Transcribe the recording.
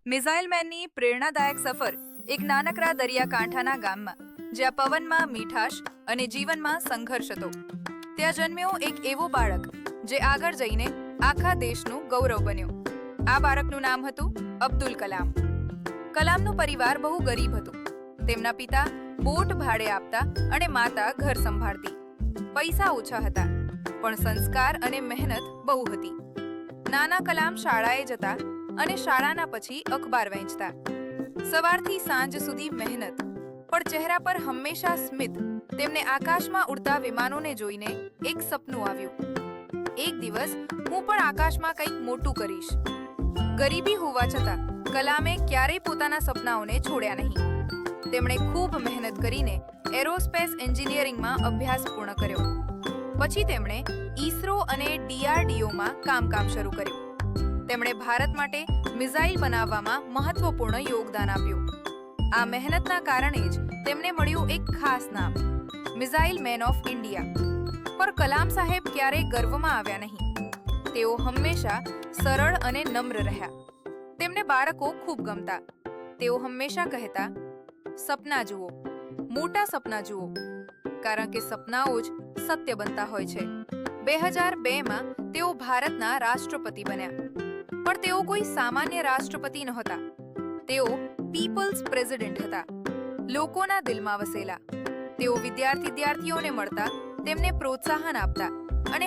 Missile મેનની પ્રેરણાદાયક સફર એક નાનકડા દરિયાકાંઠાના ગામમાં, જ્યાં પવનમાં મીઠાશ અને જીવનમાં સંઘર્ષ હતો. ત્યાં જન્મ્યો એક એવો બાળક જે આગળ જઈને આખા દેશનું ગૌરવ બન્યો. આ બાળકનું નામ હતું અબ્દુલ કલામ. કલામનું પરિવાર બહુ ગરીબ હતું. તેમના પિતા બોટ ભાડે આપતા અને માતા ઘર સંભાળતી. પૈસા ઓછા હતા, પણ સંસ્કાર અને મહેનત બહુ હતી. નાના કલામ શાળાએ જતા અને શાળાના પછી અખબાર વાંચતા. સવારથી સાંજ સુધી મહેનત, પણ ચહેરા પર હંમેશા સ્મિત. તેમને આકાશમાં ઉડતા વિમાનોને જોઈને એક સપનું આવ્યું. એક દિવસ હું પણ આકાશમાં કંઈક મોટું કરીશ. ગરીબી હોવા છતાં કલામે ક્યારેય પોતાના સપનાઓને છોડ્યા નહીં. તેમણે ખૂબ મહેનત કરીને એરોસ્પેસ એન્જિનિયરિંગમાં અભ્યાસ પૂર્ણ કર્યો. પછી તેમણે ઈસરો અને DRDOમાં કામ શરૂ કર્યું. તેમણે ભારત માટે મિસાઇલ બનાવવામાં મહત્વપૂર્ણ યોગદાન આપ્યું. આ મહેનતના કારણે જ તેમને મળ્યું એક ખાસ નામ, મિસાઇલ મેન ઓફ ઇન્ડિયા. પર કલામ સાહેબ ક્યારેય ગર્વમાં આવ્યા નહીં. તેઓ હંમેશા સરળ અને નમ્ર રહ્યા. તેમને બાળકો ખૂબ ગમતા. તેઓ હંમેશા કહેતા, સપના જુઓ, મોટા સપના જુઓ, કારણ કે સપનાઓ જ સત્ય બનતા હોય છે. 2002માં તેઓ ભારતના રાષ્ટ્રપતિ બન્યા. પણ તેઓ કોઈ સામાન્ય રાષ્ટ્રપતિ નહોતા. તેઓ પીપલ્સ પ્રેસિડેન્ટ હતા, લોકોના દિલમાં વસેલા. તેઓ વિદ્યાર્થીઓને મળતા, તેમને પ્રોત્સાહન આપતા અને